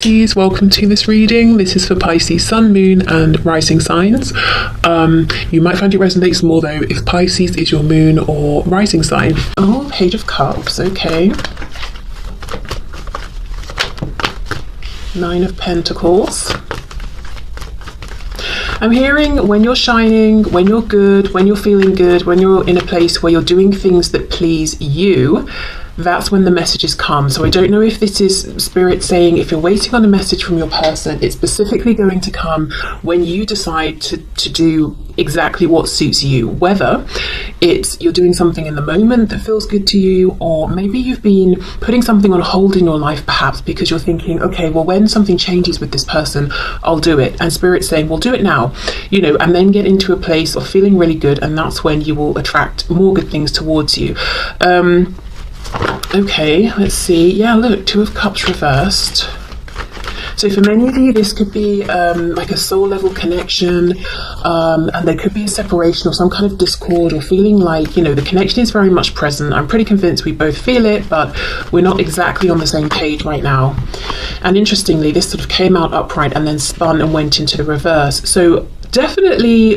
Pisces, welcome to this reading. This is for Pisces Sun, Moon and Rising signs. You might find it resonates more though if Pisces is your moon or rising sign. Oh, Page of Cups, okay. Nine of Pentacles. I'm hearing when you're shining, when you're good, when you're feeling good, when you're in a place where you're doing things that please you, that's when the messages come. So I don't know if this is Spirit saying if you're waiting on a message from your person, it's specifically going to come when you decide to do exactly what suits you, whether it's you're doing something in the moment that feels good to you, or maybe you've been putting something on hold in your life perhaps because you're thinking, okay, well, when something changes with this person, I'll do it. And Spirit's saying, well, do it now, and then get into a place of feeling really good, and that's when you will attract more good things towards you. Okay, let's see. Yeah, look, Two of Cups reversed. So for many of you, this could be like a soul level connection, and there could be a separation or some kind of discord, or feeling like, the connection is very much present. I'm pretty convinced we both feel it, but we're not exactly on the same page right now. And interestingly, this sort of came out upright and then spun and went into the reverse. So definitely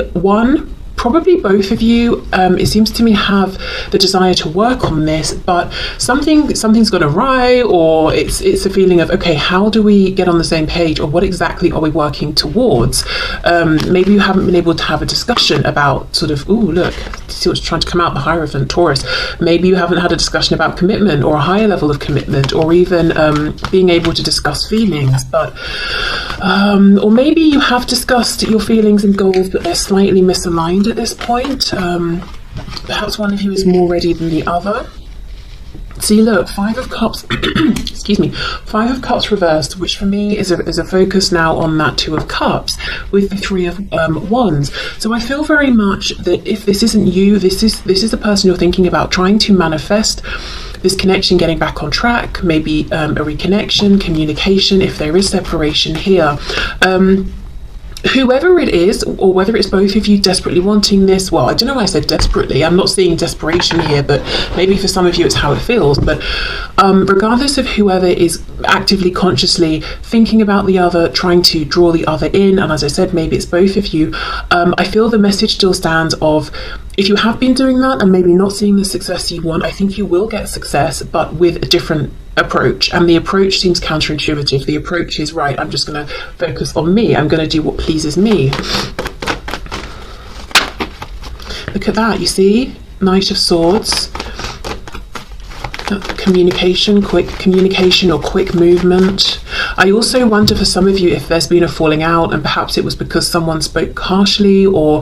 probably both of you, it seems to me, have the desire to work on this, but something's gone awry, or it's a feeling of, okay, how do we get on the same page, or what exactly are we working towards? Maybe you haven't been able to have a discussion about sort of, ooh, look, see what's trying to come out, the Hierophant, Taurus. Maybe you haven't had a discussion about commitment, or a higher level of commitment, or even being able to discuss feelings, but or maybe you have discussed your feelings and goals, but they're slightly misaligned at this point. Perhaps one of you is more ready than the other. See, look, Five of Cups, excuse me, Five of Cups reversed, which for me is a focus now on that Two of Cups with the Three of Wands. So I feel very much that if this isn't you, this is the person you're thinking about trying to manifest this connection, getting back on track, maybe a reconnection, communication, if there is separation here. Whoever it is, or whether it's both of you desperately wanting this, well, I don't know why I said desperately. I'm not seeing desperation here, but maybe for some of you it's how it feels. But regardless of whoever is actively, consciously thinking about the other, trying to draw the other in, and as I said, maybe it's both of you, I feel the message still stands of, if you have been doing that and maybe not seeing the success you want, I think you will get success, but with a different approach. And the approach seems counterintuitive. The approach is, right, I'm just going to focus on me. I'm going to do what pleases me. Look at that, you see? Knight of Swords. Communication, quick communication or quick movement. I also wonder for some of you if there's been a falling out, and perhaps it was because someone spoke harshly or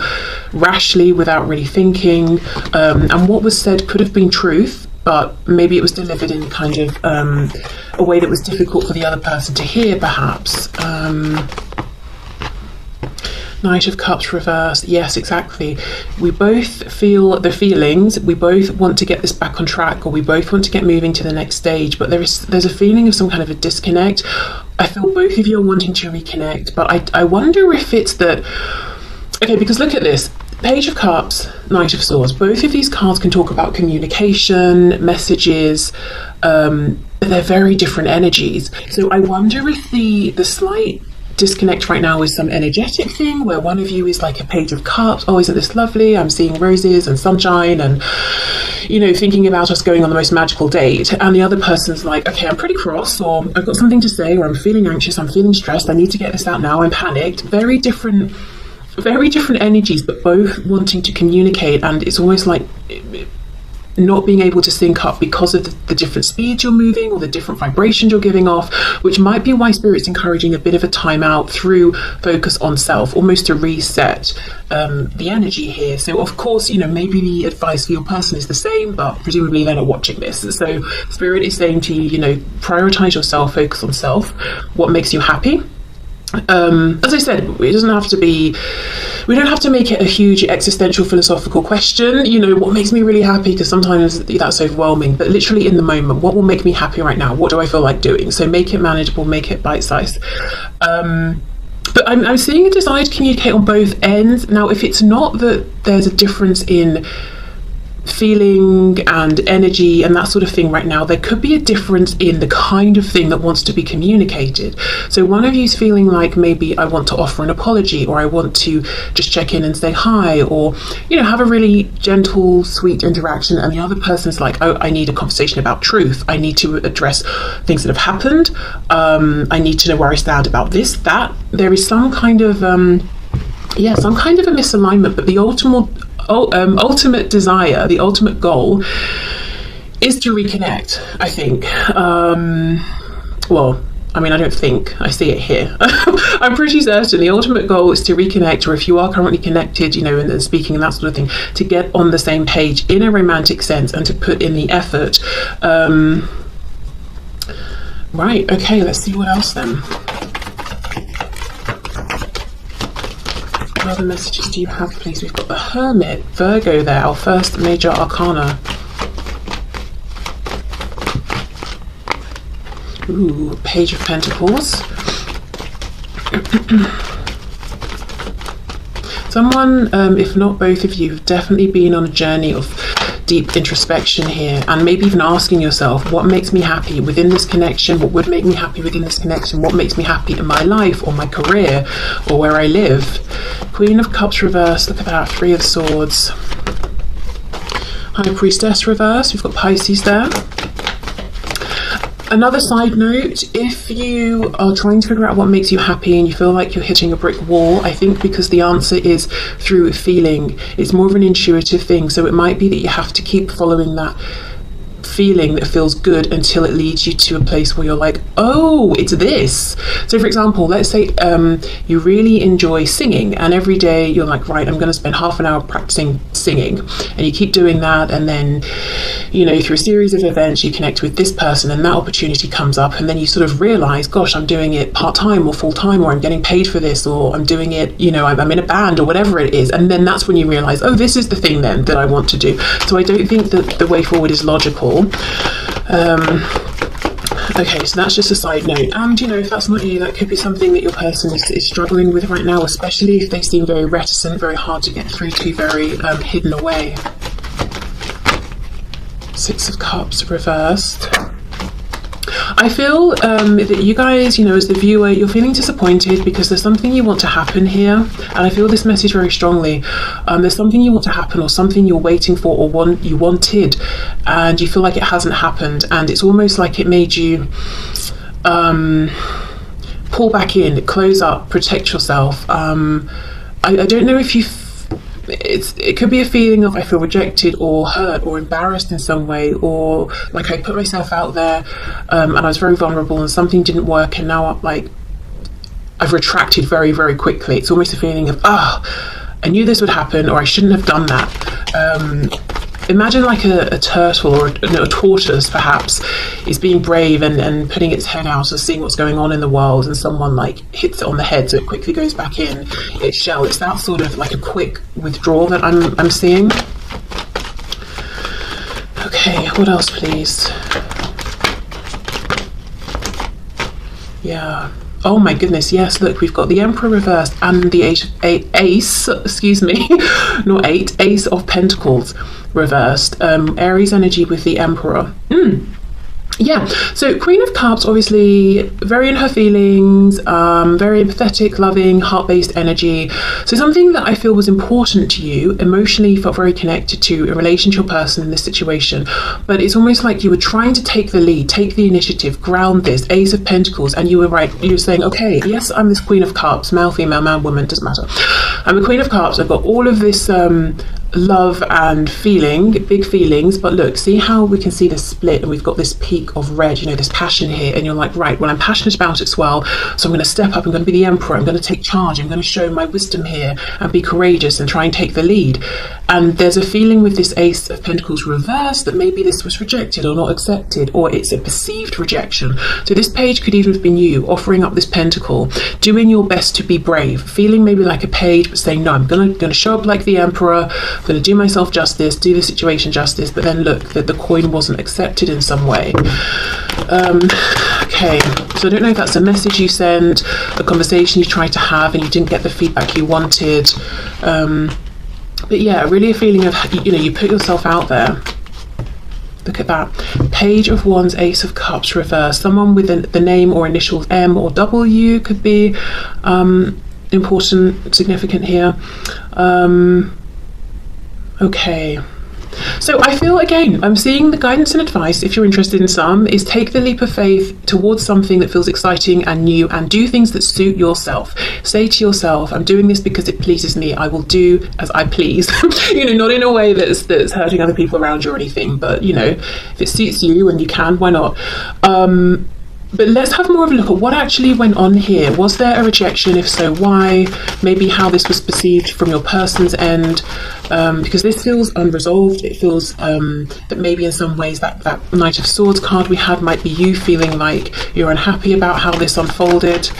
rashly without really thinking, and what was said could have been truth, but maybe it was delivered in kind of a way that was difficult for the other person to hear, perhaps. Knight of Cups reversed. Yes, exactly. We both feel the feelings. We both want to get this back on track, or we both want to get moving to the next stage, but there's a feeling of some kind of a disconnect. I feel both of you are wanting to reconnect, but I wonder if it's that, okay, because look at this. Page of Cups, Knight of Swords. Both of these cards can talk about communication, messages, but they're very different energies. So I wonder if the slight disconnect right now is some energetic thing where one of you is like a Page of Cups, oh, isn't this lovely, I'm seeing roses and sunshine and thinking about us going on the most magical date, and the other person's like, okay, I'm pretty cross, or I've got something to say, or I'm feeling anxious, I'm feeling stressed, I need to get this out now, I'm panicked. Very different energies, but both wanting to communicate, and it's almost like not being able to sync up because of the different speeds you're moving or the different vibrations you're giving off, which might be why Spirit's encouraging a bit of a timeout through focus on self, almost to reset the energy here. So of course, maybe the advice for your person is the same, but presumably they're not watching this. So Spirit is saying to you, prioritize yourself, focus on self, what makes you happy. As I said, it doesn't have to be, we don't have to make it a huge existential philosophical question, what makes me really happy, because sometimes that's overwhelming, but literally in the moment, what will make me happy right now? What do I feel like doing? So make it manageable, make it bite-sized. But I'm seeing a desire to communicate on both ends. Now, if it's not that there's a difference in feeling and energy and that sort of thing right now, there could be a difference in the kind of thing that wants to be communicated. So one of you's feeling like, maybe I want to offer an apology, or I want to just check in and say hi, or, you know, have a really gentle, sweet interaction, and the other person's like, oh, I need a conversation about truth, I need to address things that have happened, I need to know where I stand about this, that. There is some kind of some kind of a misalignment, but the ultimate desire, the ultimate goal is to reconnect, I think. Well, I mean, I don't think, I see it here. I'm pretty certain the ultimate goal is to reconnect, or if you are currently connected, you know, and speaking and that sort of thing, to get on the same page in a romantic sense and to put in the effort. Right, okay, let's see what else then. What other messages do you have, please? We've got the Hermit, Virgo there, our first major arcana. Ooh, Page of Pentacles. Someone, if not both of you, have definitely been on a journey of deep introspection here, and maybe even asking yourself, what makes me happy within this connection? What would make me happy within this connection? What makes me happy in my life, or my career, or where I live? Queen of Cups reversed, look at that, Three of Swords. High Priestess reversed, we've got Pisces there. Another side note, if you are trying to figure out what makes you happy and you feel like you're hitting a brick wall, I think because the answer is through feeling, it's more of an intuitive thing. So it might be that you have to keep following that feeling that feels good until it leads you to a place where you're like, oh, it's this. So for example, let's say you really enjoy singing, and every day you're like, right, I'm going to spend half an hour practicing singing, and you keep doing that, and then, you know, through a series of events you connect with this person and that opportunity comes up, and then you sort of realize, gosh, I'm doing it part-time or full-time, or I'm getting paid for this, or I'm doing it, you know, I'm in a band or whatever it is, and then that's when you realize, oh, this is the thing then that I want to do. So I don't think that the way forward is logical. Okay, so that's just a side note, and you know, if that's not you, that could be something that your person is struggling with right now, especially if they seem very reticent, very hard to get through to, very hidden away. Six of Cups reversed. I feel that you guys, you know, as the viewer, you're feeling disappointed because there's something you want to happen here, and I feel this message very strongly. There's something you want to happen, or something you're waiting for, or you wanted, and you feel like it hasn't happened, and it's almost like it made you pull back in, close up, protect yourself. I don't know if you it could be a feeling of I feel rejected or hurt or embarrassed in some way, or like I put myself out there and I was very vulnerable and something didn't work, and now I've retracted very, very quickly. It's almost a feeling of, I knew this would happen, or I shouldn't have done that. Imagine like a turtle, or a tortoise perhaps, is being brave and putting its head out and seeing what's going on in the world, and someone like hits it on the head so it quickly goes back in its shell. It's that sort of like a quick withdrawal that I'm seeing. Okay, what else please? Yeah. Oh my goodness, yes, look, we've got the Emperor reversed and the Ace of Pentacles reversed. Aries energy with the Emperor. Yeah, so Queen of Cups, obviously very in her feelings, very empathetic, loving, heart-based energy. So something that I feel was important to you, emotionally felt very connected to in relation to your person in this situation, but it's almost like you were trying to take the lead, take the initiative, ground this, Ace of Pentacles, and you were saying, okay, yes, I'm this Queen of Cups, male, female, man, woman, doesn't matter. I'm a Queen of Cups, I've got all of this love and feeling, big feelings, but look, see how we can see the split, and we've got this peak of red, you know, this passion here, and you're like, right, well, I'm passionate about it as well, so I'm going to step up, I'm going to be the Emperor, I'm going to take charge, I'm going to show my wisdom here and be courageous and try and take the lead. And there's a feeling with this Ace of Pentacles reversed that maybe this was rejected or not accepted, or it's a perceived rejection. So this page could even have been you offering up this pentacle, doing your best to be brave, feeling maybe like a page, but saying, no, I'm going to show up like the Emperor, I'm going to do myself justice, do the situation justice, but then look, that the coin wasn't accepted in some way. Okay, so I don't know if that's a message you sent, a conversation you tried to have and you didn't get the feedback you wanted. But yeah, really a feeling of, you know, you put yourself out there. Look at that. Page of Wands, Ace of Cups reversed. Someone with the name or initials M or W could be important, significant here. Okay. So I feel, again, I'm seeing the guidance and advice, if you're interested in some, is take the leap of faith towards something that feels exciting and new, and do things that suit yourself. Say to yourself, I'm doing this because it pleases me. I will do as I please. You know, not in a way that's hurting other people around you or anything, but, you know, if it suits you and you can, why not? But let's have more of a look at what actually went on here. Was there a rejection? If so, why? Maybe how this was perceived from your person's end, because this feels unresolved. It feels that maybe in some ways that Knight of Swords card we had might be you feeling like you're unhappy about how this unfolded.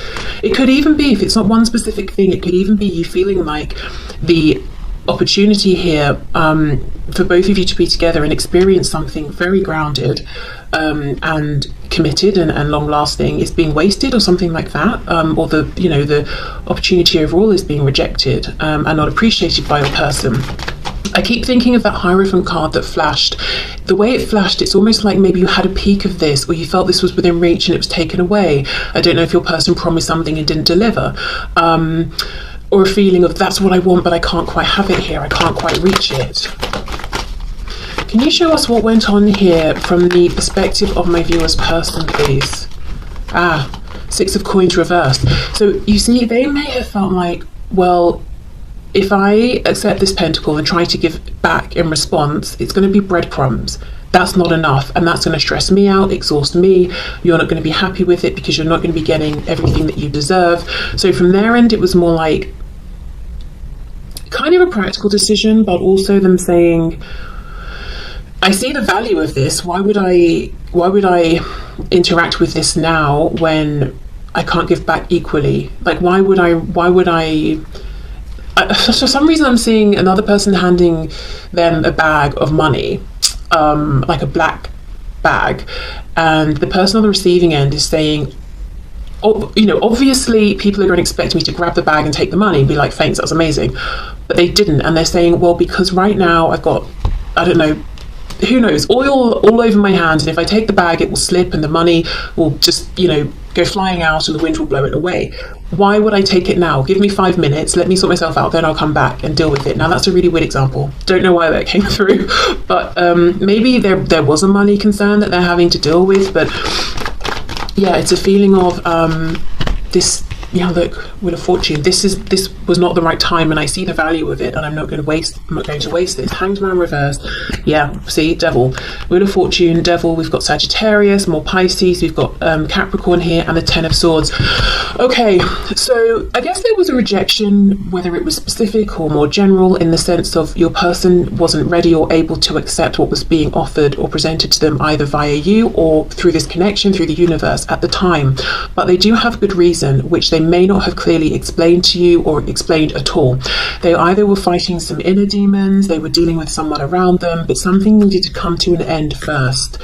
It could even be, if it's not one specific thing, it could even be you feeling like the opportunity here for both of you to be together and experience something very grounded and committed and long lasting is being wasted, or something like that, or the opportunity overall is being rejected and not appreciated by your person. I keep thinking of that Hierophant card that flashed. The way it flashed, it's almost like maybe you had a peek of this, or you felt this was within reach and it was taken away. I don't know if your person promised something and didn't deliver, or a feeling of that's what I want but I can't quite have it here, I can't quite reach it. Can you show us what went on here from the perspective of my viewer's person, please? Six of Coins reversed. So you see, they may have felt like, well, if I accept this pentacle and try to give back in response, it's going to be breadcrumbs. That's not enough, and that's going to stress me out, exhaust me. You're not going to be happy with it because you're not going to be getting everything that you deserve. So from their end, it was more like kind of a practical decision, but also them saying, I see the value of this. Why would I interact with this now when I can't give back equally? Like, why would I for some reason I'm seeing another person handing them a bag of money, like a black bag, and the person on the receiving end is saying, oh, you know, obviously people are going to expect me to grab the bag and take the money and be like, thanks, that's amazing, but they didn't. And they're saying, well, because right now I've got, I don't know, who knows, oil all over my hands, and if I take the bag it will slip and the money will just, you know, go flying out and the wind will blow it away. Why would I take it now? Give me 5 minutes, let me sort myself out, then I'll come back and deal with it. Now that's a really weird example, don't know why that came through, but maybe there was a money concern that they're having to deal with. But yeah, it's a feeling of this, yeah, look, Wheel of Fortune, this was not the right time, and I see the value of it, and I'm not going to waste this. Hanged Man reversed. Yeah, see, Devil, Wheel of Fortune, Devil. We've got Sagittarius, more Pisces, we've got Capricorn here, and the Ten of Swords. Okay, so I guess there was a rejection, whether it was specific or more general, in the sense of your person wasn't ready or able to accept what was being offered or presented to them, either via you or through this connection, through the universe at the time. But they do have good reason, which they may not have clearly explained to you or explained at all. They either were fighting some inner demons, they were dealing with someone around them, but something needed to come to an end first.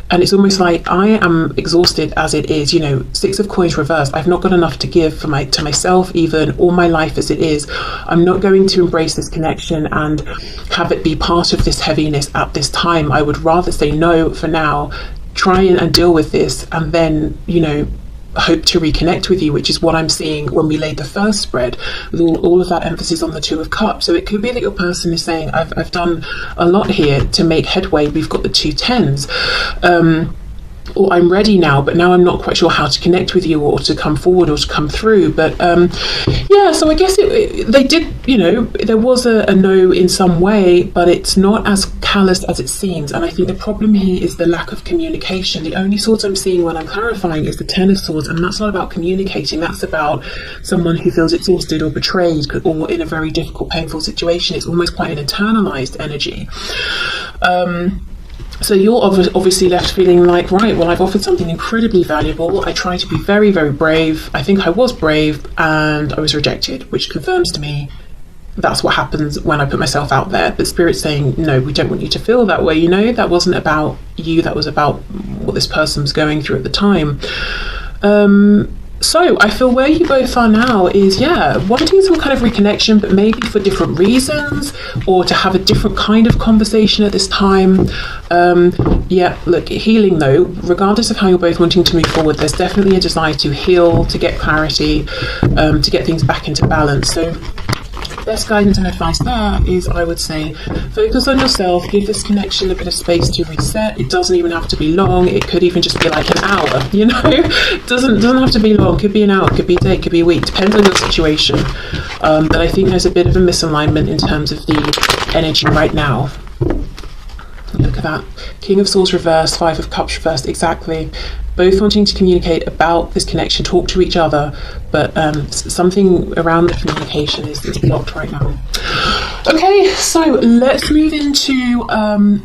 And it's almost like, I am exhausted as it is, you know, Six of Coins reversed. I've not got enough to give to myself, even, or my life as it is. I'm not going to embrace this connection and have it be part of this heaviness at this time. I would rather say no for now, try and deal with this, and then, you know, hope to reconnect with you, which is what I'm seeing when we laid the first spread, with all of that emphasis on the Two of Cups. So it could be that your person is saying, I've done a lot here to make headway. We've got the two tens, or I'm ready now, but now I'm not quite sure how to connect with you, or to come forward, or to come through. But yeah, so I guess they did, you know, there was a no in some way, but it's not as callous as it seems. And I think the problem here is the lack of communication. The only swords I'm seeing when I'm clarifying is the Ten of Swords, and that's not about communicating. That's about someone who feels exhausted or betrayed, or in a very difficult, painful situation. It's almost quite an internalized energy. So you're obviously left feeling like, right, well, I've offered something incredibly valuable. I tried to be very, very brave. I think I was brave, and I was rejected, which confirms to me that's what happens when I put myself out there. But Spirit's saying, no, we don't want you to feel that way. You know, that wasn't about you. That was about what this person was going through at the time. So I feel where you both are now is, yeah, wanting some kind of reconnection, but maybe for different reasons, or to have a different kind of conversation at this time. Yeah, look, healing though, regardless of how you're both wanting to move forward, there's definitely a desire to heal, to get clarity, to get things back into balance. So best guidance and advice there is, I would say, focus on yourself, give this connection a bit of space to reset. It doesn't even have to be long. It could even just be like an hour, you know. It doesn't have to be long. Could be an hour, could be a day, could be a week, depends on your situation. But I think there's a bit of a misalignment in terms of the energy right now. Look at that. King of Swords reversed, Five of Cups reversed, exactly. Both wanting to communicate about this connection, talk to each other, but something around the communication is blocked right now. Okay, so let's move into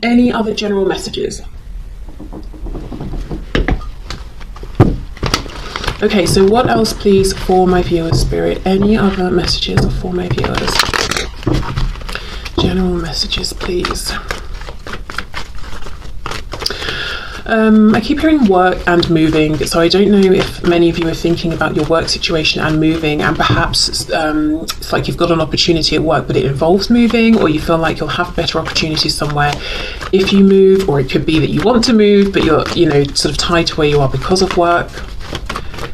any other general messages. Okay, so what else, please, for my viewers, Spirit? Any other messages for my viewers? General messages, please. I keep hearing work and moving, so I don't know if many of you are thinking about your work situation and moving, and perhaps it's like you've got an opportunity at work but it involves moving, or you feel like you'll have better opportunities somewhere if you move, or it could be that you want to move but you're, you know, sort of tied to where you are because of work.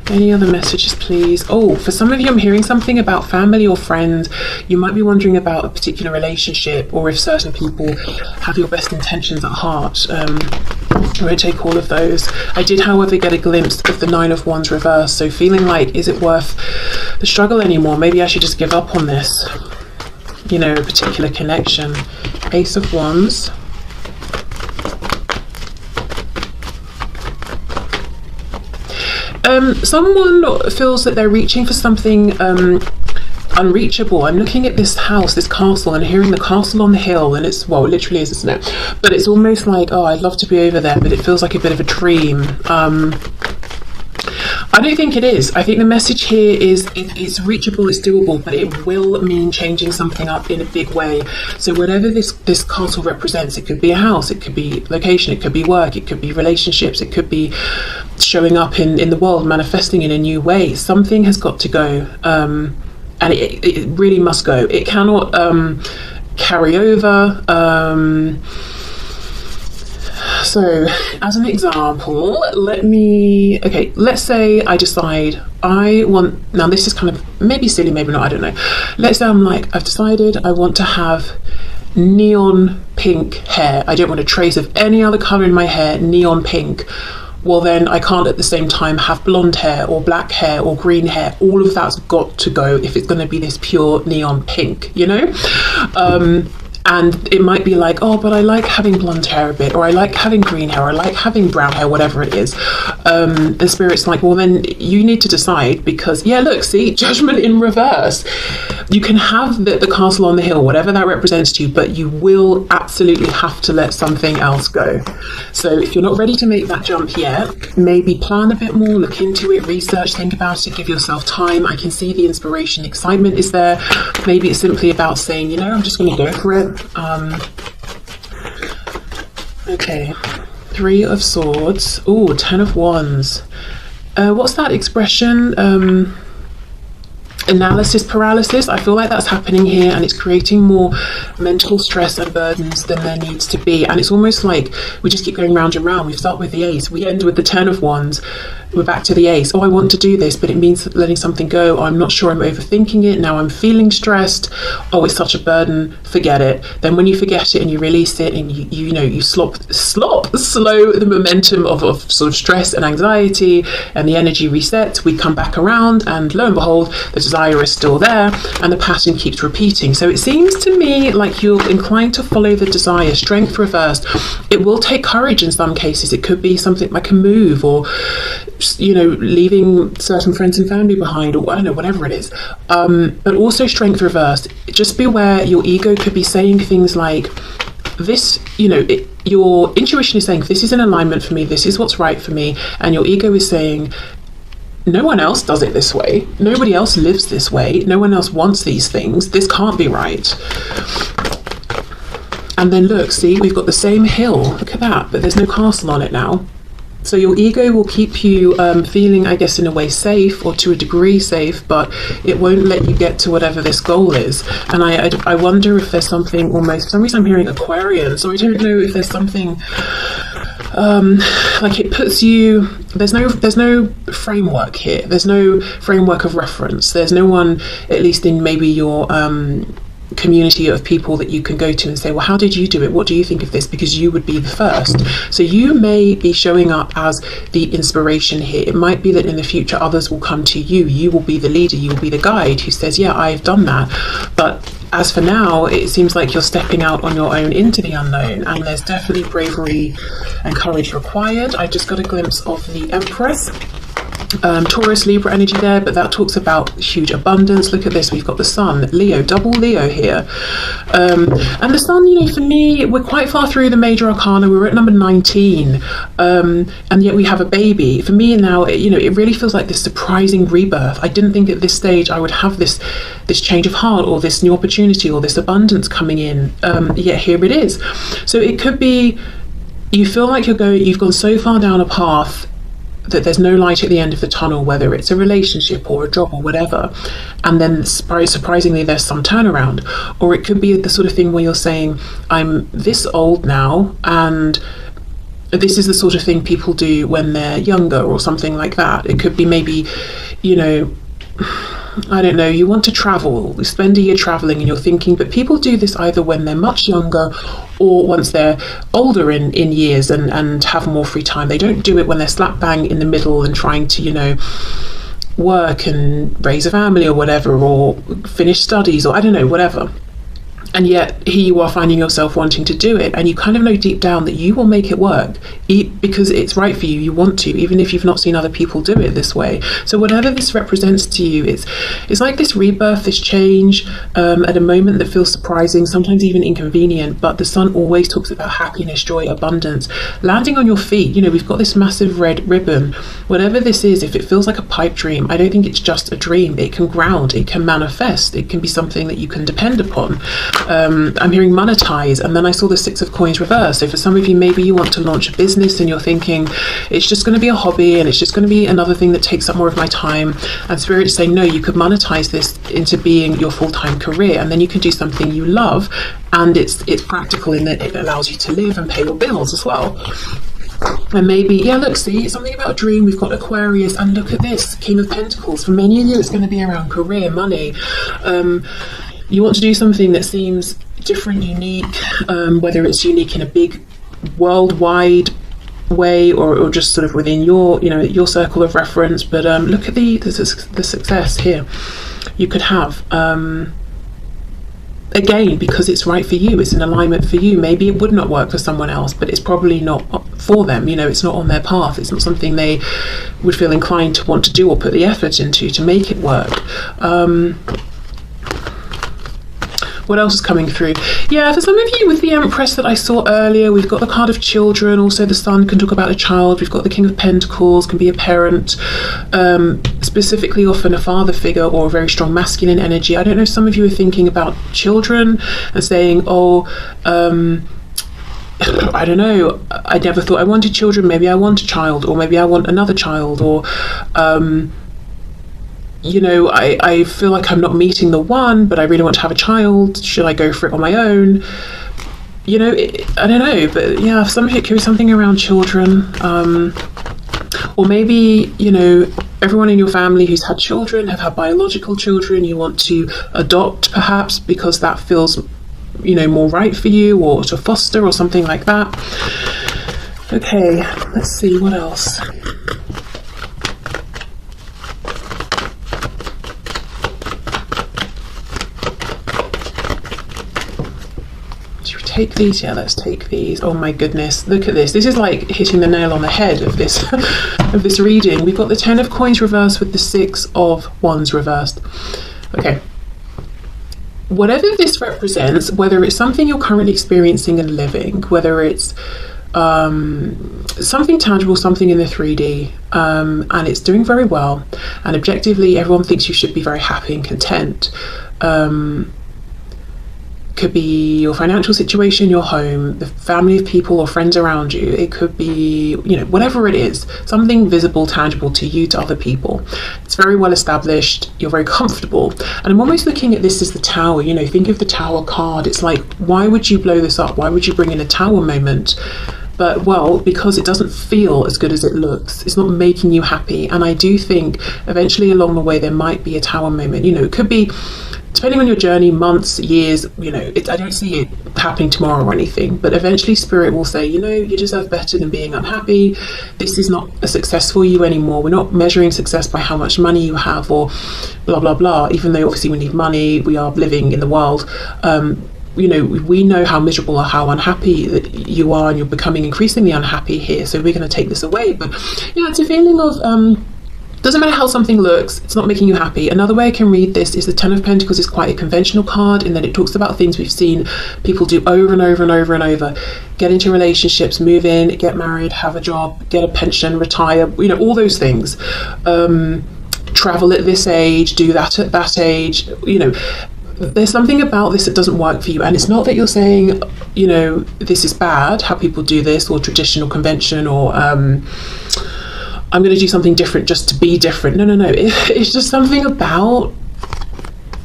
Any other messages, please? Oh, for some of you, I'm hearing something about family or friends. You might be wondering about a particular relationship, or if certain people have your best intentions at heart. I won't take all of those. I did, however, get a glimpse of the Nine of Wands reverse, so feeling like, is it worth the struggle anymore? Maybe I should just give up on this, you know, a particular connection. Ace of Wands. Someone feels that they're reaching for something unreachable. I'm looking at this house, this castle, and hearing the castle on the hill, and it's, well, it literally is, isn't it? But it's almost like, oh, I'd love to be over there, but it feels like a bit of a dream. I don't think it is. I think the message here is it's reachable, it's doable, but it will mean changing something up in a big way. So whatever this castle represents, it could be a house, it could be location, it could be work, it could be relationships, it could be showing up in the world, manifesting in a new way. Something has got to go, and it really must go. It cannot carry over. So as an example, let's say I decide I want, now this is kind of maybe silly, maybe not, I don't know. Let's say I've decided I want to have neon pink hair. I don't want a trace of any other colour in my hair, neon pink. Well, then I can't at the same time have blonde hair or black hair or green hair. All of that's got to go if it's going to be this pure neon pink, you know? And it might be like, oh, but I like having blonde hair a bit, or I like having green hair, or I like having brown hair, whatever it is. The Spirit's like, well, then you need to decide, because, yeah, look, see, Judgment in reverse. You can have the castle on the hill, whatever that represents to you, but you will absolutely have to let something else go. So if you're not ready to make that jump yet, maybe plan a bit more, look into it, research, think about it, give yourself time. I can see the inspiration, excitement is there. Maybe it's simply about saying, you know, I'm just going to go for it. Okay, Three of Swords. Oh, Ten of Wands. What's that expression? Analysis paralysis. I feel like that's happening here, and it's creating more mental stress and burdens than there needs to be. And it's almost like we just keep going round and round. We start with the Ace, we end with the Ten of Wands, we're back to the Ace. Oh, I want to do this, but it means letting something go. Oh, I'm not sure, I'm overthinking it. Now I'm feeling stressed. Oh, it's such a burden. Forget it. Then when you forget it and you release it, and you know, you slow the momentum of sort of stress and anxiety, and the energy resets, we come back around, and lo and behold, the desire is still there, and the pattern keeps repeating. So it seems to me like you're inclined to follow the desire. Strength reversed. It will take courage in some cases. It could be something like a move, or, you know, leaving certain friends and family behind, or I don't know, whatever it is. But also strength reversed. Just beware, your ego could be saying things like this, you know, your intuition is saying this is in alignment for me, this is what's right for me, and your ego is saying no one else does it this way, nobody else lives this way, no one else wants these things, this can't be right. And then look, see, we've got the same hill, look at that, but there's no castle on it now. So your ego will keep you feeling, I guess, in a way safe, or to a degree safe, but it won't let you get to whatever this goal is. And I wonder if there's something, almost, for some reason I'm hearing Aquarian, so I don't know if there's something like it puts you, there's no framework here, there's no framework of reference, there's no one, at least in maybe your community of people that you can go to and say, well, how did you do it? What do you think of this? Because you would be the first. So you may be showing up as the inspiration here. It might be that in the future others will come to you. You will be the leader. You will be the guide who says, yeah, I've done that. But as for now, it seems like you're stepping out on your own into the unknown, and there's definitely bravery and courage required. I just got a glimpse of the Empress. Taurus, Libra energy there, but that talks about huge abundance. Look at this, we've got the Sun, Leo, double Leo here. And the Sun, you know, for me, we're quite far through the major arcana. We're at number 19, and yet we have a baby. For me now, you know, it really feels like this surprising rebirth. I didn't think at this stage I would have this change of heart, or this new opportunity, or this abundance coming in, yet here it is. So it could be, you feel like you've gone so far down a path that there's no light at the end of the tunnel, whether it's a relationship or a job or whatever, and then surprisingly there's some turnaround. Or it could be the sort of thing where you're saying, I'm this old now, and this is the sort of thing people do when they're younger, or something like that. It could be maybe, you know, I don't know, you want to travel, you spend a year traveling, and you're thinking, but people do this either when they're much younger or once they're older in years and have more free time. They don't do it when they're slap bang in the middle and trying to, you know, work and raise a family or whatever, or finish studies, or I don't know, whatever. And yet here you are finding yourself wanting to do it, and you kind of know deep down that you will make it work because it's right for you. You want to, even if you've not seen other people do it this way. So whatever this represents to you, it's like this rebirth, this change, at a moment that feels surprising, sometimes even inconvenient. But the Sun always talks about happiness, joy, abundance, landing on your feet. You know, we've got this massive red ribbon. Whatever this is, if it feels like a pipe dream, I don't think it's just a dream. It can ground, it can manifest, it can be something that you can depend upon. I'm hearing monetize, and then I saw the Six of Coins reverse. So for some of you, maybe you want to launch a business and you're thinking it's just going to be a hobby and it's just going to be another thing that takes up more of my time, and Spirit's saying no, you could monetize this into being your full-time career, and then you can do something you love, and it's practical in that it allows you to live and pay your bills as well. And maybe, yeah, look, see, something about a dream. We've got Aquarius, and look at this, King of Pentacles. For many of you, it's going to be around career, money. You want to do something that seems different, unique, whether it's unique in a big worldwide way or just sort of within your, you know, your circle of reference. But look at the success here you could have. Again, because it's right for you, it's an alignment for you. Maybe it would not work for someone else, but it's probably not for them. You know, it's not on their path. It's not something they would feel inclined to want to do or put the effort into to make it work. What else is coming through? Yeah, for some of you with the Empress that I saw earlier, we've got the card of children. Also the Sun can talk about a child. We've got the King of Pentacles, can be a parent, specifically often a father figure or a very strong masculine energy. I don't know, some of you are thinking about children and saying, oh, I don't know, I never thought I wanted children. Maybe I want a child, or maybe I want another child, or you know, I feel like I'm not meeting the one, but I really want to have a child. Should I go for it on my own? You know, I don't know, but yeah, some of it could be something around children. Or maybe, you know, everyone in your family who's had children have had biological children. You want to adopt, perhaps, because that feels, you know, more right for you, or to foster or something like that. Okay, let's see, what else? Take these, yeah, let's take these. Oh my goodness, look at this. This is like hitting the nail on the head of this of this reading. We've got the 10 of Coins reversed with the 6 of Wands reversed. Okay, whatever this represents, whether it's something you're currently experiencing and living, whether it's something tangible, something in the 3D, and it's doing very well, and objectively everyone thinks you should be very happy and content. could be your financial situation, your home, the family of people or friends around you. It could be, you know, whatever it is, something visible, tangible to you, to other people. It's very well established. You're very comfortable. And I'm almost looking at this as the Tower. You know, think of the Tower card. It's like, why would you blow this up? Why would you bring in a Tower moment? But, well, because it doesn't feel as good as it looks. It's not making you happy. And I do think eventually along the way there might be a Tower moment. You know, it could be, depending on your journey, months, years, you know, I don't see it happening tomorrow or anything, but eventually Spirit will say, you know, you deserve better than being unhappy. This is not a success for you anymore. We're not measuring success by how much money you have or blah, blah, blah, even though obviously we need money. We are living in the world. You know, we know how miserable or how unhappy that you are, and you're becoming increasingly unhappy here. So we're going to take this away. But yeah, it's a feeling of, doesn't matter how something looks, it's not making you happy. Another way I can read this is the Ten of Pentacles is quite a conventional card, in that it talks about things we've seen people do over and over and over and over. Get into relationships, move in, get married, have a job, get a pension, retire, you know, all those things. Travel at this age, do that at that age, you know. There's something about this that doesn't work for you, and it's not that you're saying, you know, this is bad, how people do this, or traditional convention, or I'm going to do something different just to be different. No. It's just something about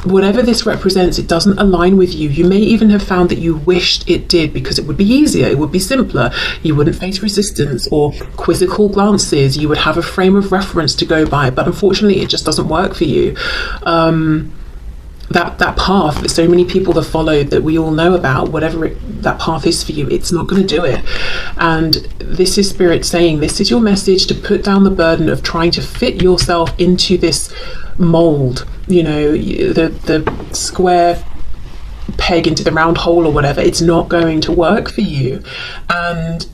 whatever this represents. It doesn't align with you. You may even have found that you wished it did, because it would be easier, it would be simpler. You wouldn't face resistance or quizzical glances. You would have a frame of reference to go by, but unfortunately it just doesn't work for you. That path that so many people have followed, that we all know about, whatever that path is for you, it's not going to do it. And this is Spirit saying, this is your message to put down the burden of trying to fit yourself into this mold, you know, the square peg into the round hole or whatever. It's not going to work for you. And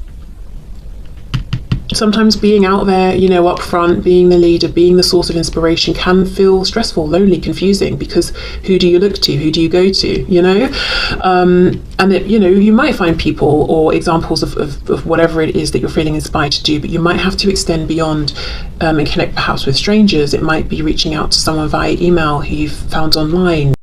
sometimes being out there, you know, up front, being the leader, being the source of inspiration can feel stressful, lonely, confusing, because who do you look to? Who do you go to? You know? And it, you know, you might find people or examples of whatever it is that you're feeling inspired to do, but you might have to extend beyond and connect perhaps with strangers. It might be reaching out to someone via email who you've found online.